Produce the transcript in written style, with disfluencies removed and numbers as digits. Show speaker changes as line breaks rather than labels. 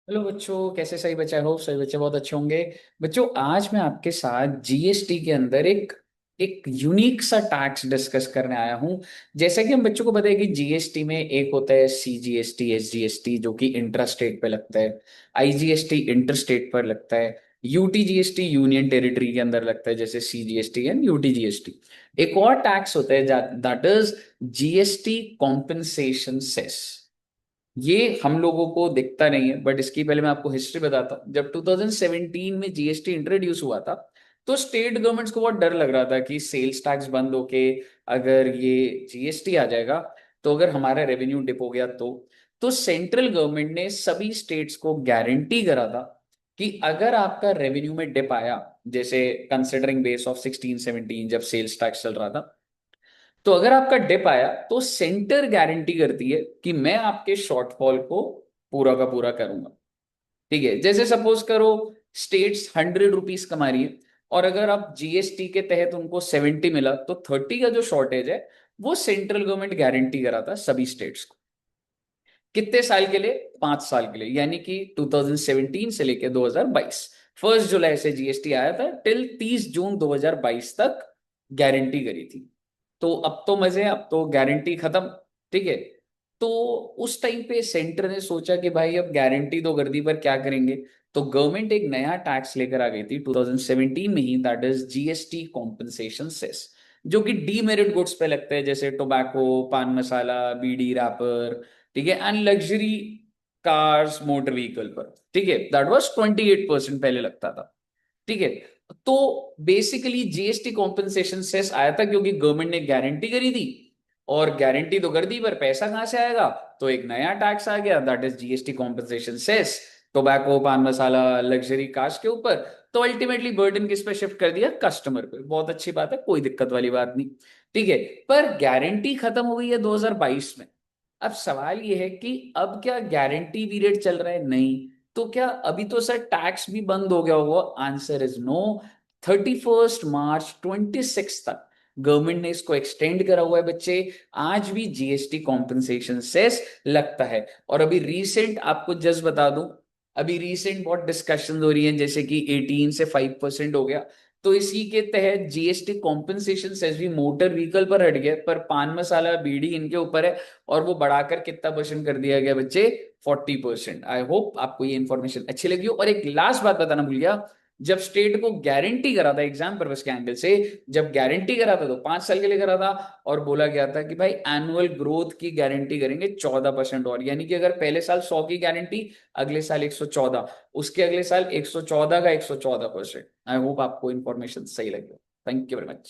Hello बच्चों, कैसे? सही बच्चे हो? सही बच्चे बहुत अच्छे होंगे। बच्चों, आज मैं आपके साथ जीएसटी के अंदर एक एक यूनिक सा टैक्स डिस्कस करने आया हूं। जैसा कि हम बच्चों को पता है कि जीएसटी में एक होता है सीजीएसटी, एसजीएसटी जो कि इंट्रा स्टेट पे लगता है। आईजीएसटी इंटर स्टेट पर लगता है। यूटीजीएसटी यूनियन टेरिटरी के अंदर लगता है, जैसे सीजीएसटी एंड यूटीजीएसटी। एक और टैक्स होता है that is GST compensation cess. ये हम लोगों को दिखता नहीं है, बट इसकी पहले मैं आपको हिस्ट्री बताता हूँ। जब 2017 में जीएसटी इंट्रोड्यूस हुआ था, तो स्टेट गवर्नमेंट्स को बहुत डर लग रहा था कि सेल्स टैक्स बंद होके अगर ये जीएसटी आ जाएगा तो अगर हमारा रेवेन्यू डिप हो गया तो सेंट्रल गवर्नमेंट ने सभी स्टेट्स को गारंटी करा था कि अगर आपका रेवेन्यू में डिप आया, जैसे कंसिडरिंग बेस ऑफ 16-17 जब सेल्स टैक्स चल रहा था, तो अगर आपका डिप आया तो सेंटर गारंटी करती है कि मैं आपके शॉर्टफॉल को पूरा का पूरा करूंगा। ठीक है, जैसे सपोज करो स्टेट्स 100 रुपीज कमा रही है, और अगर आप जीएसटी के तहत उनको 70 मिला, तो 30 का जो शॉर्टेज है वो सेंट्रल गवर्नमेंट गारंटी कराता सभी स्टेट्स को। कितने साल के लिए? 5 साल के लिए, यानी कि 2017 से लेकर 2022। 1 जुलाई से जीएसटी आया था टिल 30 जून 2022 तक गारंटी करी थी। तो अब तो मजे, अब तो गारंटी खत्म। ठीक है। तो उस टाइम पे सेंटर ने सोचा कि भाई अब गारंटी तो कर दी, पर क्या करेंगे? तो गवर्नमेंट एक नया टैक्स लेकर आ गई थी 2017 में ही, that is GST compensation cess, जो कि डीमेरिट गुड्स पे लगता है, जैसे टोबैको, पान मसाला, बीड़ी रैपर। ठीक है, and luxury cars, motor vehicle पर। ठीक है, दैट वाज 28% पहले लगता था। ठीक है। तो बेसिकली जीएसटी कॉम्पनसेशन सेस आया था क्योंकि गवर्नमेंट ने गारंटी करी थी, और गारंटी तो कर दी, पर पैसा कहां से आएगा? तो एक नया टैक्स आ गया, that is GST compensation cess, tobacco, paan masala, luxury cars के ऊपर। तो अल्टीमेटली बर्डन किस पे शिफ्ट कर दिया? कस्टमर पे। बहुत अच्छी बात है, कोई दिक्कत वाली बात नहीं। ठीक है। पर गारंटी खत्म हो गई है 2022 में। अब सवाल ये है कि अब क्या गारंटी पीरियड चल रहा है? नहीं। तो क्या अभी तो सर टैक्स भी बंद हो गया होगा? Answer is no. 31 मार्च 26 तक गवर्नमेंट ने इसको एक्सटेंड करा हुआ है बच्चे। आज भी जीएसटी कॉम्पनसेशन सेस लगता है। और अभी रीसेंट आपको जस्ट बता दूं, अभी रीसेंट बहुत डिस्कशन हो रही है, जैसे कि 18 से 5% हो गया। तो इसी के तहत जीएसटी कॉम्पनसेशन सेस भी मोटर व्हीकल पर हट गया, पर पान मसाला, बीड़ी इनके ऊपर है। और वो बढ़ाकर कितना परसेंट कर दिया गया बच्चे? 40%। आई होप आपको ये इंफॉर्मेशन अच्छी लगी हो। और एक लास्ट बात बताना भूल गया, जब स्टेट को गारंटी करा था एग्जाम पर्पस के एंगल से, जब गारंटी करा था तो 5 साल के लिए करा था, और बोला गया था कि भाई एनुअल ग्रोथ की गारंटी करेंगे 14%, और यानी कि अगर पहले साल 100 की गारंटी, अगले साल 114, उसके अगले साल 114 का 114%। आई होप आपको इंफॉर्मेशन सही लगे। Thank you very much.